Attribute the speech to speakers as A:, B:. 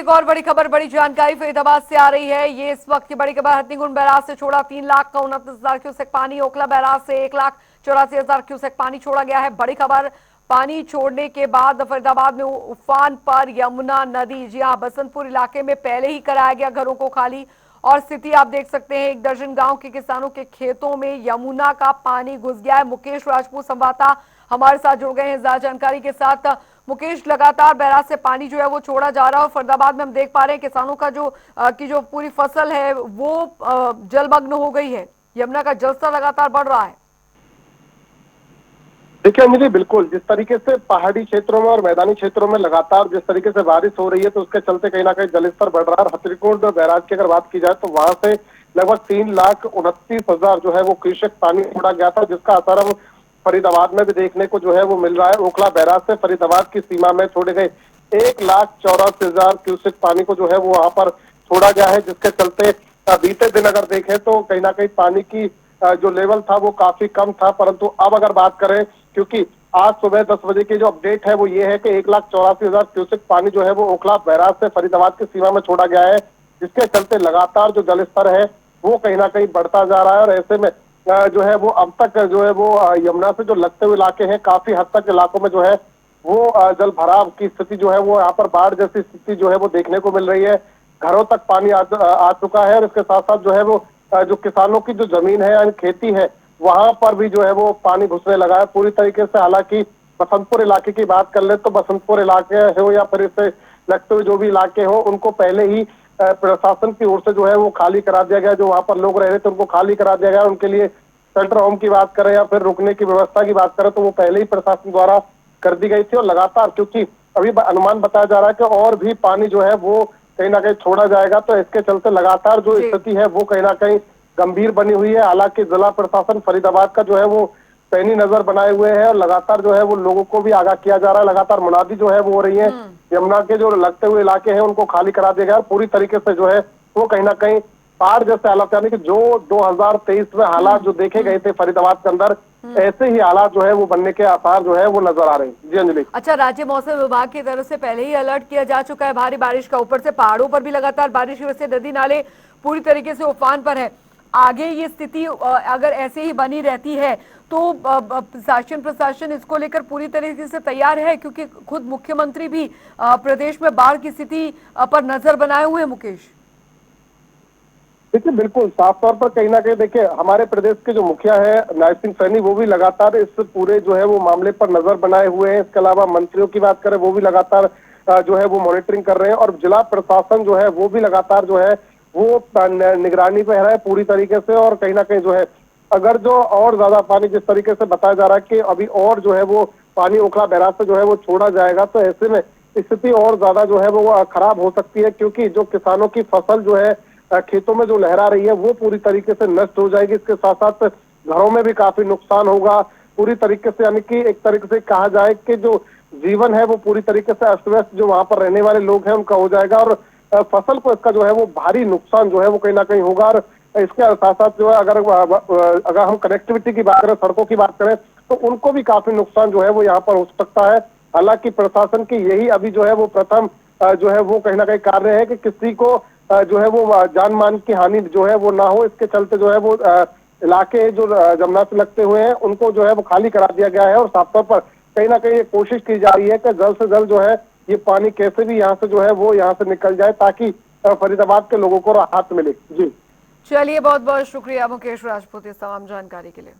A: एक और बड़ी खबर, बड़ी जानकारी फरीदाबाद से आ रही है। ये इस वक्त की बड़ी खबर, हथनीकुंड बैराज से छोड़ा 3,29,000 क्यूसेक पानी। ओखला बैराज से 1,84,000 क्यूसेक पानी छोड़ा गया है। बड़ी खबर, पानी छोड़ने के बाद फरीदाबाद में उफान पर यमुना नदी। जी हाँ, बसंतपुर इलाके में पहले ही कराया गया घरों को खाली, और स्थिति आप देख सकते हैं। 1 दर्जन गांव के किसानों के खेतों में यमुना का पानी घुस गया है। मुकेश राजपूत संवाददाता हमारे साथ जुड़ गए हैं ज्यादा जानकारी के साथ। मुकेश, लगातार बैराज से पानी जो है वो छोड़ा जा रहा है और फरीदाबाद में हम देख पा रहे हैं किसानों का जो पूरी फसल है वो जलमग्न हो गई है। यमुना का जलस्तर लगातार बढ़ रहा है।
B: देखिए अंजलि, बिल्कुल जिस तरीके से पहाड़ी क्षेत्रों में और मैदानी क्षेत्रों में लगातार जिस तरीके से बारिश हो रही है, तो उसके चलते कहीं ना कहीं जलस्तर बढ़ रहा है। और हथनीकुंड बैराज की अगर बात की जाए तो वहां से लगभग 3,29,000 जो है वो क्यूसेक पानी छोड़ा गया था, जिसका असर हम फरीदाबाद में भी देखने को जो है वो मिल रहा है। ओखला बैराज से फरीदाबाद की सीमा में छोड़े गए 1,84,000 क्यूसेक पानी को जो है वो वहां पर छोड़ा गया है, जिसके चलते बीते दिन अगर देखें तो कहीं ना कहीं पानी की जो लेवल था वो काफी कम था। परंतु अब अगर बात करें, क्योंकि आज सुबह 10 बजे की जो अपडेट है वो ये है कि 1,84,000 क्यूसेक पानी जो है वो ओखला बैराज से फरीदाबाद की सीमा में छोड़ा गया है, जिसके चलते लगातार जो जलस्तर है वो कहीं ना कहीं बढ़ता जा रहा है। और ऐसे में जो है वो अब तक जो है वो यमुना से जो लगते हुए इलाके हैं, काफी हद तक इलाकों में जो है वो जल भराव की स्थिति जो है वो यहाँ पर बाढ़ जैसी स्थिति जो है वो देखने को मिल रही है। घरों तक पानी आ चुका है और इसके साथ साथ जो है वो जो किसानों की जो जमीन है यानी खेती है, वहां पर भी जो है वो पानी घुसने लगा है पूरी तरीके से। हालांकि बसंतपुर इलाके की बात कर ले तो बसंतपुर इलाके हो या फिर इससे लगते हुए जो भी इलाके हो, उनको पहले ही प्रशासन की ओर से जो है वो खाली करा दिया गया। जो वहां पर लोग रह रहे थे उनको खाली करा दिया गया। उनके लिए शेल्टर होम की बात करें या फिर रुकने की व्यवस्था की बात करें तो वो पहले ही प्रशासन द्वारा कर दी गई थी। और लगातार क्योंकि अभी अनुमान बताया जा रहा है कि और भी पानी जो है वो कहीं ना कहीं छोड़ा जाएगा, तो इसके चलते लगातार जो स्थिति है वो कहीं ना कहीं गंभीर बनी हुई है। हालांकि जिला प्रशासन फरीदाबाद का जो है वो पैनी नजर बनाए हुए है और लगातार जो है वो लोगों को भी आगाह किया जा रहा है। लगातार मुनादी जो है वो हो रही है, यमुना के जो लगते हुए इलाके हैं उनको खाली करा दिया गया। पूरी तरीके से जो है वो कहीं ना कहीं बाढ़ जैसे हालात, यानी कि जो 2023 में हालात जो देखे गए थे फरीदाबाद के अंदर, ऐसे ही हालात जो है वो बनने के आसार जो है वो नजर आ रहे हैं। जी अंजलि।
A: अच्छा, राज्य मौसम विभाग की तरफ से पहले ही अलर्ट किया जा चुका है भारी बारिश का। ऊपर से पहाड़ों पर भी लगातार बारिश की वजह से नदी नाले पूरी तरीके से उफान पर है। आगे ये स्थिति अगर ऐसे ही बनी रहती है तो प्रशासन इसको लेकर पूरी तरीके से तैयार है, क्योंकि खुद मुख्यमंत्री भी प्रदेश में बाढ़ की स्थिति पर नजर बनाए हुए हैं। मुकेश,
B: देखिए बिल्कुल साफ तौर पर कहीं ना कहीं देखिए हमारे प्रदेश के जो मुखिया है नायब सिंह सैनी, वो भी लगातार इस पूरे जो है वो मामले पर नजर बनाए हुए हैं। इसके अलावा मंत्रियों की बात करें वो भी लगातार जो है वो मॉनिटरिंग कर रहे हैं। और जिला प्रशासन जो है वो भी लगातार जो है वो निगरानी पे है पूरी तरीके से। और कहीं ना कहीं जो है अगर जो और ज्यादा पानी जिस तरीके से बताया जा रहा है कि अभी और जो है वो पानी ओखला बैराज से जो है वो छोड़ा जाएगा, तो ऐसे में स्थिति और ज्यादा जो है वो खराब हो सकती है। क्योंकि जो किसानों की फसल जो है खेतों में जो लहरा रही है वो पूरी तरीके से नष्ट हो जाएगी। इसके साथ साथ घरों में भी काफी नुकसान होगा पूरी तरीके से। यानी कि एक तरीके से कहा जाए कि जो जीवन है वो पूरी तरीके से अस्त व्यस्त जो वहां पर रहने वाले लोग हैं उनका हो जाएगा। और फसल को इसका जो है वो भारी नुकसान जो है वो कहीं ना कहीं होगा। और इसके साथ साथ जो है अगर हम कनेक्टिविटी की बात करें, सड़कों की बात करें, तो उनको भी काफी नुकसान जो है वो यहाँ पर हो सकता है। हालांकि प्रशासन की यही अभी जो है वो प्रथम जो है वो कहीं ना कहीं कार्य है कि किसी को जो है वो जान मान की हानि जो है वो ना हो। इसके चलते जो है वो इलाके जो जमुना से लगते हुए हैं उनको जो है वो खाली करा दिया गया है। और साफ तौर पर कहीं ना कहीं ये कोशिश की जा रही है कि जल्द से जल्द जो है ये पानी कैसे भी यहाँ से जो है वो यहाँ से निकल जाए, ताकि फरीदाबाद के लोगों को राहत मिले। जी
A: चलिए, बहुत बहुत शुक्रिया मुकेश राजपूत इस तमाम जानकारी के लिए।